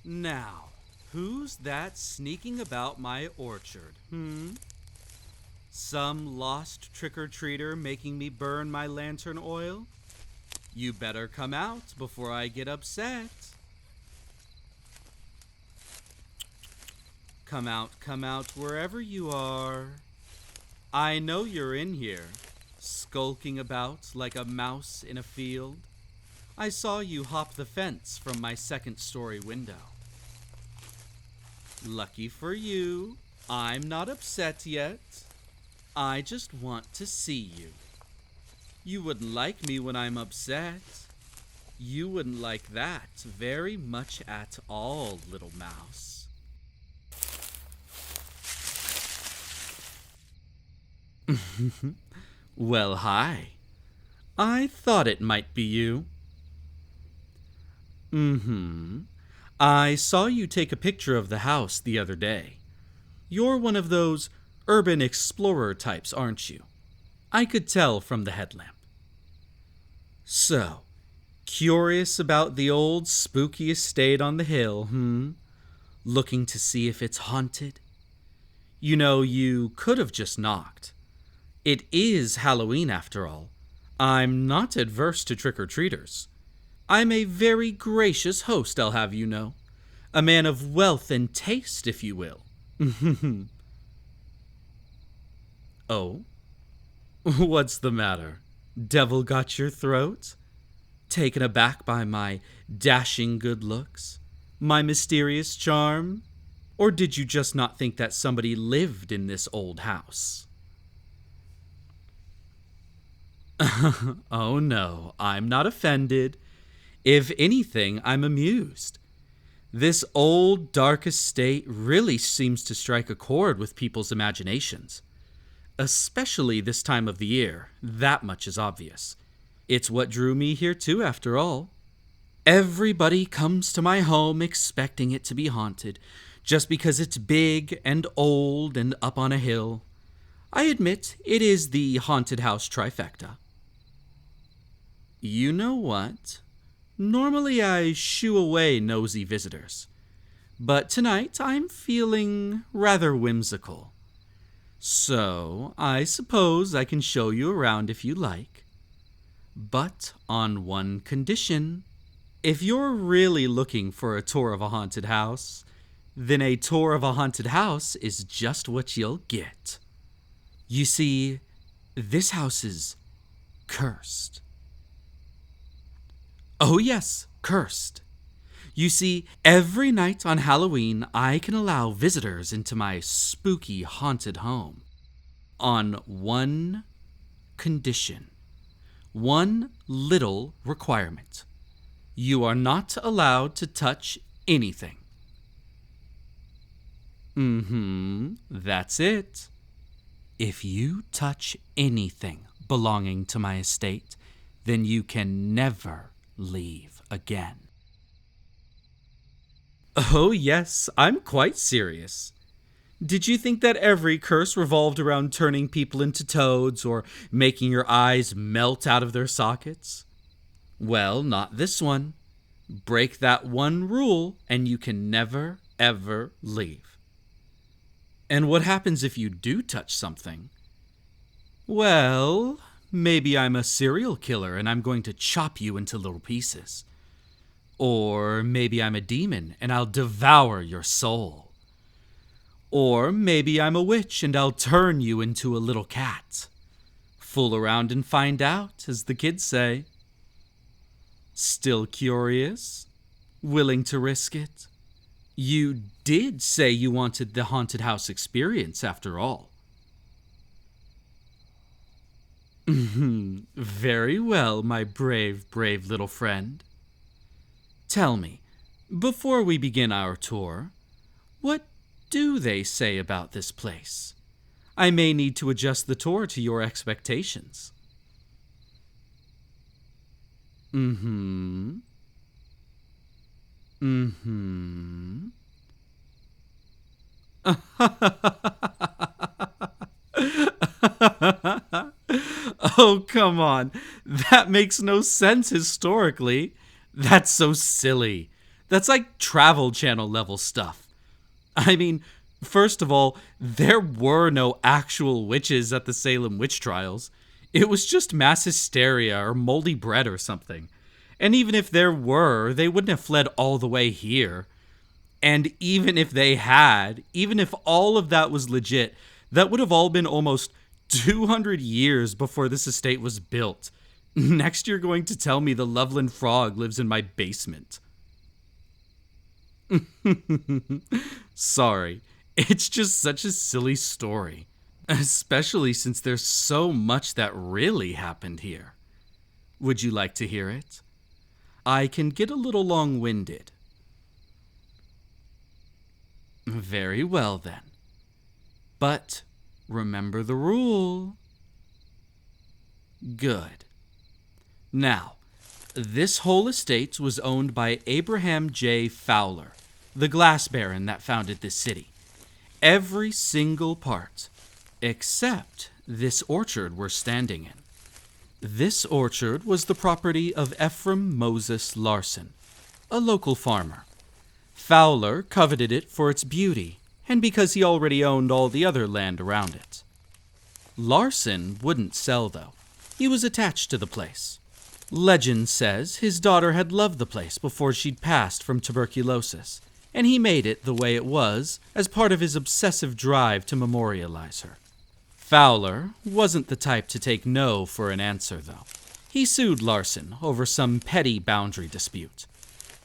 Now, who's that sneaking about my orchard, Some lost trick-or-treater making me burn my lantern oil? You better come out before I get upset. Come out wherever you are. I know you're in here, skulking about like a mouse in a field. I saw you hop the fence from my second-story window. Lucky for you, I'm not upset yet. I just want to see you. You wouldn't like me when I'm upset. You wouldn't like that very much at all, little mouse. Well, hi. I thought it might be you. I saw you take a picture of the house the other day. You're one of those urban explorer types, aren't you? I could tell from the headlamp. So, curious about the old spooky estate on the hill, Looking to see if it's haunted? You know, you could have just knocked. It is Halloween after all. I'm not adverse to trick-or-treaters. I'm a very gracious host, I'll have you know. A man of wealth and taste, if you will. Oh? What's the matter? Devil got your throat? Taken aback by my dashing good looks? My mysterious charm? Or did you just not think that somebody lived in this old house? Oh no, I'm not offended. If anything, I'm amused. This old, dark estate really seems to strike a chord with people's imaginations. Especially this time of the year, that much is obvious. It's what drew me here too, after all. Everybody comes to my home expecting it to be haunted, just because it's big and old and up on a hill. I admit, it is the haunted house trifecta. You know what? Normally I shoo away nosy visitors, but tonight I'm feeling rather whimsical. So, I suppose I can show you around if you like. But on one condition. If you're really looking for a tour of a haunted house, then a tour of a haunted house is just what you'll get. You see, this house is cursed. Oh yes, cursed. You see, every night on Halloween, I can allow visitors into my spooky haunted home. On one condition. One little requirement. You are not allowed to touch anything. That's it. If you touch anything belonging to my estate, then you can never leave again. Oh yes, I'm quite serious. Did you think that every curse revolved around turning people into toads or making your eyes melt out of their sockets? Well, not this one. Break that one rule and you can never, ever leave. And what happens if you do touch something? Well, maybe I'm a serial killer and I'm going to chop you into little pieces. Or maybe I'm a demon and I'll devour your soul. Or maybe I'm a witch and I'll turn you into a little cat. Fool around and find out, as the kids say. Still curious? Willing to risk it? You did say you wanted the haunted house experience, after all. Very well, my brave, brave little friend. Tell me, before we begin our tour, what do they say about this place? I may need to adjust the tour to your expectations. Oh, come on. That makes no sense historically. That's so silly. That's like Travel Channel level stuff. I mean, first of all, there were no actual witches at the Salem witch trials. It was just mass hysteria or moldy bread or something. And even if there were, they wouldn't have fled all the way here. And even if they had, even if all of that was legit, that would have all been almost 200 years before this estate was built. Next, you're going to tell me the Loveland Frog lives in my basement. Sorry, it's just such a silly story. Especially since there's so much that really happened here. Would you like to hear it? I can get a little long-winded. Very well then. But remember the rule. Good. Now, this whole estate was owned by Abraham J. Fowler, the glass baron that founded this city. Every single part, except this orchard we're standing in. This orchard was the property of Ephraim Moses Larson, a local farmer. Fowler coveted it for its beauty, and because he already owned all the other land around it. Larson wouldn't sell, though. He was attached to the place. Legend says his daughter had loved the place before she'd passed from tuberculosis, and he made it the way it was as part of his obsessive drive to memorialize her. Fowler wasn't the type to take no for an answer, though. He sued Larson over some petty boundary dispute.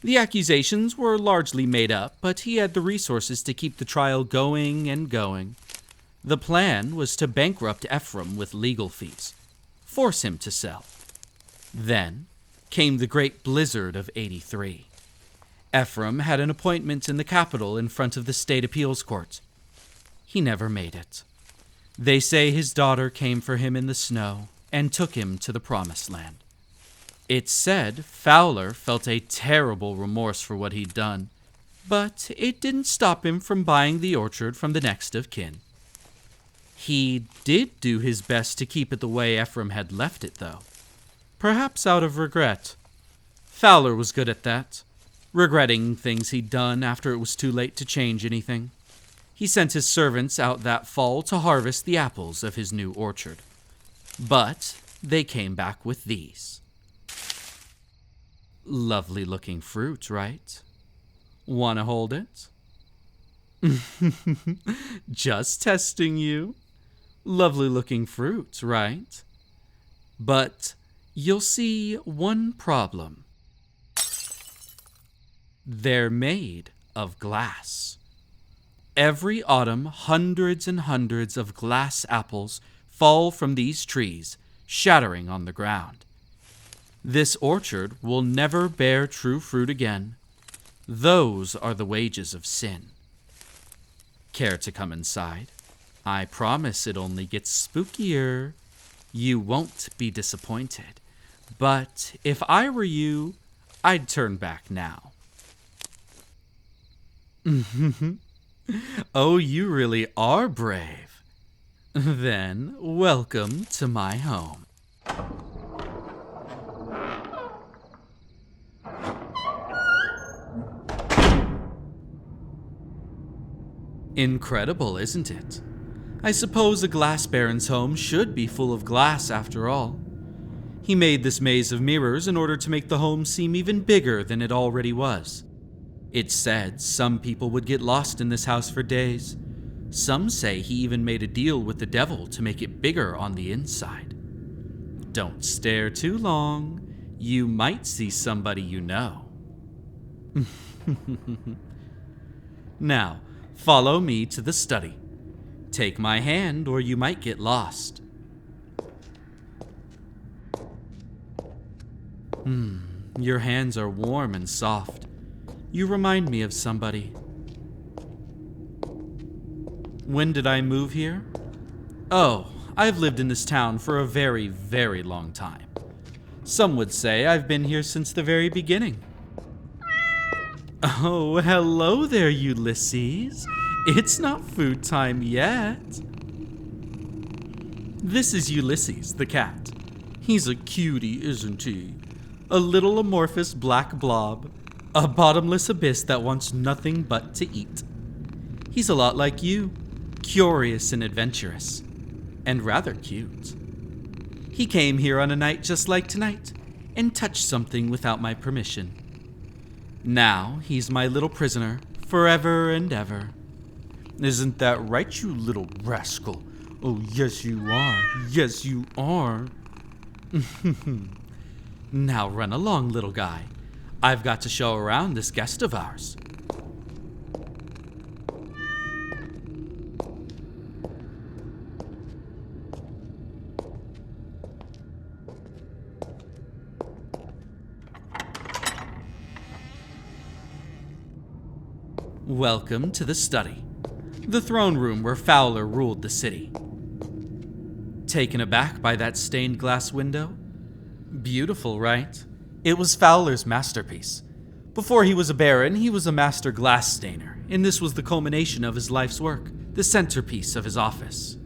The accusations were largely made up, but he had the resources to keep the trial going and going. The plan was to bankrupt Ephraim with legal fees, force him to sell. Then came the great blizzard of '83. Ephraim had an appointment in the capital in front of the state appeals court. He never made it. They say his daughter came for him in the snow and took him to the promised land. It's said Fowler felt a terrible remorse for what he'd done, but it didn't stop him from buying the orchard from the next of kin. He did do his best to keep it the way Ephraim had left it, though. Perhaps out of regret. Fowler was good at that, regretting things he'd done after it was too late to change anything. He sent his servants out that fall to harvest the apples of his new orchard. But they came back with these. Lovely looking fruit, right? Wanna hold it? Just testing you. Lovely looking fruit, right? But you'll see one problem. They're made of glass. Every autumn, hundreds and hundreds of glass apples fall from these trees, shattering on the ground. This orchard will never bear true fruit again. Those are the wages of sin. Care to come inside? I promise it only gets spookier. You won't be disappointed. But if I were you, I'd turn back now. Oh, you really are brave. Then, welcome to my home. Incredible, isn't it? I suppose a glass baron's home should be full of glass after all. He made this maze of mirrors in order to make the home seem even bigger than it already was. It's said some people would get lost in this house for days. Some say he even made a deal with the devil to make it bigger on the inside. Don't stare too long. You might see somebody you know. Now, follow me to the study. Take my hand or you might get lost. Your hands are warm and soft. You remind me of somebody. When did I move here? Oh, I've lived in this town for a very, very long time. Some would say I've been here since the very beginning. Oh, hello there, Ulysses. It's not food time yet. This is Ulysses, the cat. He's a cutie, isn't he? A little amorphous black blob. A bottomless abyss that wants nothing but to eat. He's a lot like you, curious and adventurous, and rather cute. He came here on a night just like tonight and touched something without my permission. Now he's my little prisoner forever and ever. Isn't that right, you little rascal? Oh, yes, you are. Yes, you are. Now run along, little guy. I've got to show around this guest of ours. Welcome to the study, the throne room where Fowler ruled the city. Taken aback by that stained glass window? Beautiful, right? It was Fowler's masterpiece. Before he was a baron, he was a master glass stainer, and this was the culmination of his life's work, the centerpiece of his office.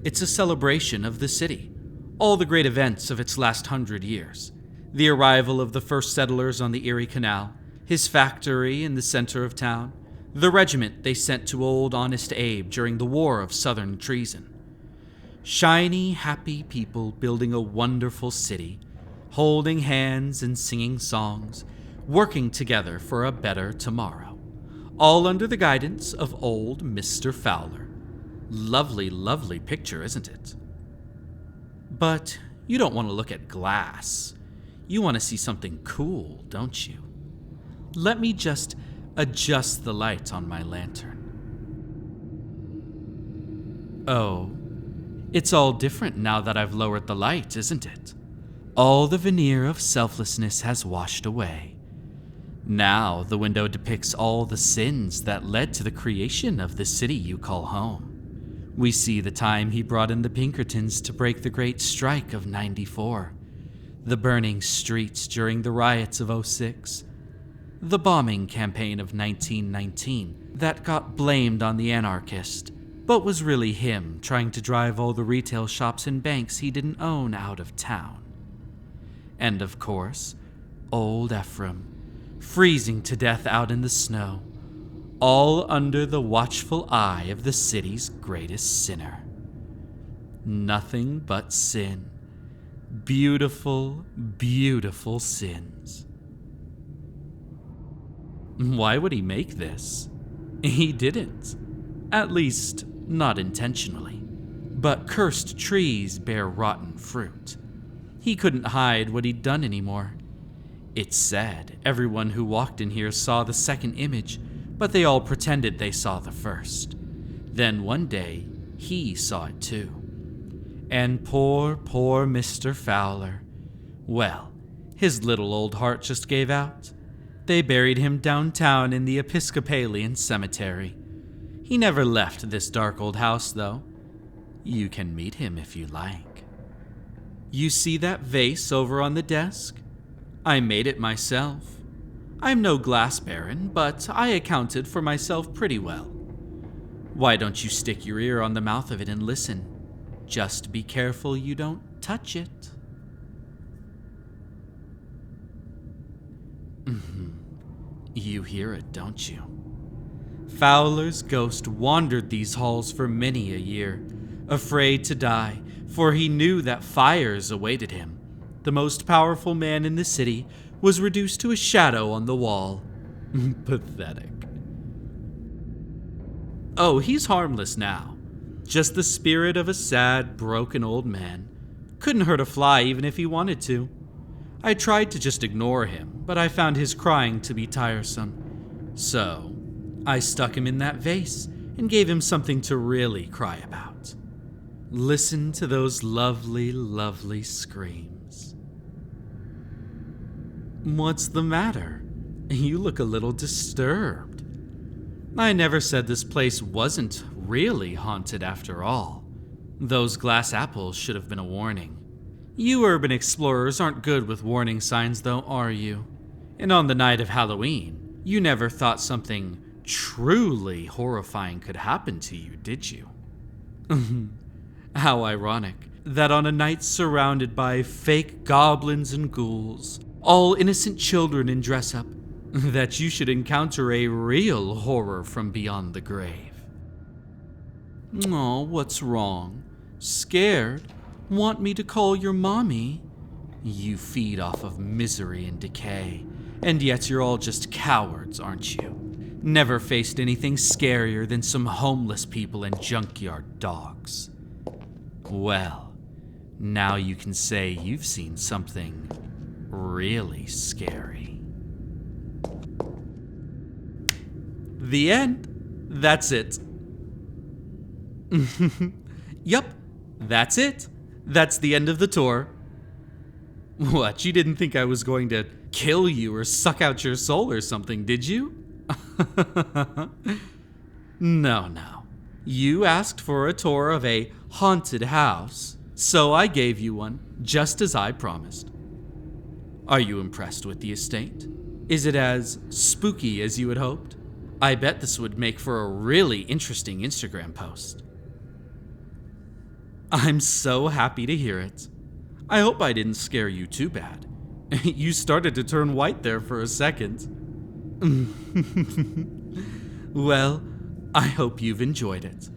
It's a celebration of the city, all the great events of its last 100 years. The arrival of the first settlers on the Erie Canal, his factory in the center of town, the regiment they sent to old Honest Abe during the War of Southern Treason. Shiny, happy people building a wonderful city, holding hands and singing songs, working together for a better tomorrow, all under the guidance of old Mr. Fowler. Lovely, lovely picture, isn't it? But you don't want to look at glass. You want to see something cool, don't you? Let me just adjust the light on my lantern. Oh, it's all different now that I've lowered the light, isn't it? All the veneer of selflessness has washed away. Now the window depicts all the sins that led to the creation of the city you call home. We see the time he brought in the Pinkertons to break the Great Strike of '94, the burning streets during the riots of '06, the bombing campaign of 1919 that got blamed on the anarchist, but was really him trying to drive all the retail shops and banks he didn't own out of town. And of course, old Ephraim, freezing to death out in the snow, all under the watchful eye of the city's greatest sinner. Nothing but sin. Beautiful, beautiful sins. Why would he make this? He didn't. At least, not intentionally. But cursed trees bear rotten fruit. He couldn't hide what he'd done anymore. It's said everyone who walked in here saw the second image, but they all pretended they saw the first. Then one day, he saw it too. And poor, poor Mr. Fowler. Well, his little old heart just gave out. They buried him downtown in the Episcopalian cemetery. He never left this dark old house, though. You can meet him if you like. You see that vase over on the desk? I made it myself. I'm no glass baron, but I accounted for myself pretty well. Why don't you stick your ear on the mouth of it and listen? Just be careful you don't touch it. You hear it, don't you? Fowler's ghost wandered these halls for many a year, afraid to die, for he knew that fires awaited him. The most powerful man in the city was reduced to a shadow on the wall. Pathetic. Oh, he's harmless now. Just the spirit of a sad, broken old man. Couldn't hurt a fly even if he wanted to. I tried to just ignore him, but I found his crying to be tiresome. So, I stuck him in that vase and gave him something to really cry about. Listen to those lovely, lovely screams. What's the matter? You look a little disturbed. I never said this place wasn't really haunted after all. Those glass apples should have been a warning. You urban explorers aren't good with warning signs, though, are you? And on the night of Halloween, you never thought something truly horrifying could happen to you, did you? How ironic that on a night surrounded by fake goblins and ghouls, all innocent children in dress up, that you should encounter a real horror from beyond the grave. Oh, what's wrong? Scared? Want me to call your mommy? You feed off of misery and decay, and yet you're all just cowards, aren't you? Never faced anything scarier than some homeless people and junkyard dogs. Well, now you can say you've seen something really scary. The end. That's it. Yup, that's it. That's the end of the tour. What, you didn't think I was going to kill you or suck out your soul or something, did you? No. You asked for a tour of a haunted house, so I gave you one, just as I promised. Are you impressed with the estate? Is it as spooky as you had hoped? I bet this would make for a really interesting Instagram post. I'm so happy to hear it. I hope I didn't scare you too bad. You started to turn white there for a second. Well, I hope you've enjoyed it.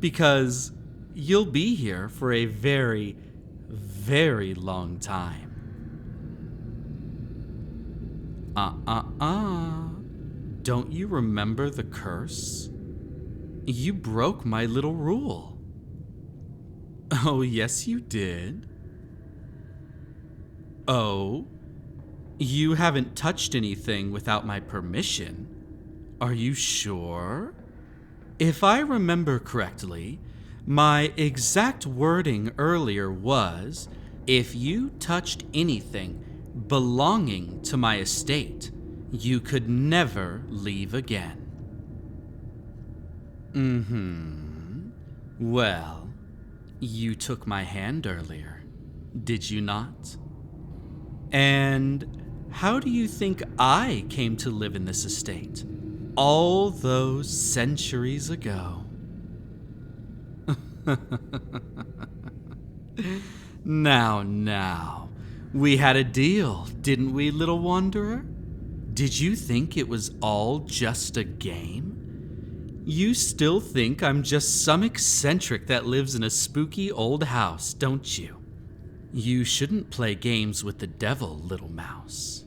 Because you'll be here for a very, very long time. Don't you remember the curse? You broke my little rule. Oh, yes, you did. Oh, you haven't touched anything without my permission. Are you sure? If I remember correctly, my exact wording earlier was, if you touched anything belonging to my estate, you could never leave again. Well, you took my hand earlier, did you not? And how do you think I came to live in this estate all those centuries ago? Now, we had a deal, didn't we, little wanderer? Did you think it was all just a game? You still think I'm just some eccentric that lives in a spooky old house, don't you? You shouldn't play games with the devil, little mouse.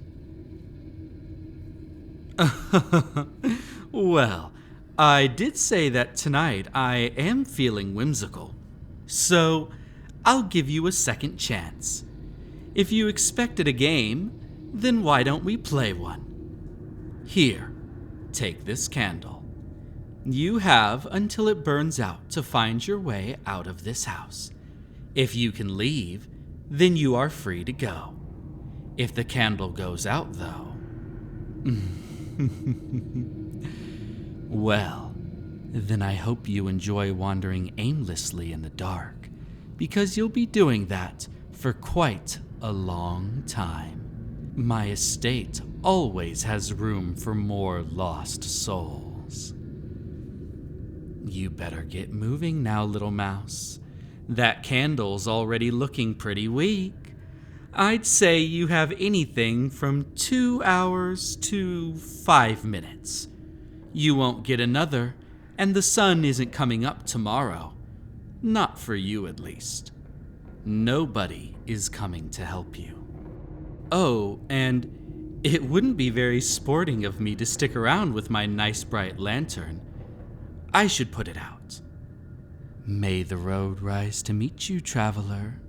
Well, I did say that tonight I am feeling whimsical, so I'll give you a second chance. If you expected a game, then why don't we play one? Here, take this candle. You have until it burns out to find your way out of this house. If you can leave, then you are free to go. If the candle goes out, though... Well, then I hope you enjoy wandering aimlessly in the dark, because you'll be doing that for quite a long time. My estate always has room for more lost souls. You better get moving now, little mouse. That candle's already looking pretty weak. I'd say you have anything from 2 hours to 5 minutes. You won't get another, and the sun isn't coming up tomorrow. Not for you, at least. Nobody is coming to help you. Oh, and it wouldn't be very sporting of me to stick around with my nice bright lantern. I should put it out. May the road rise to meet you, traveler.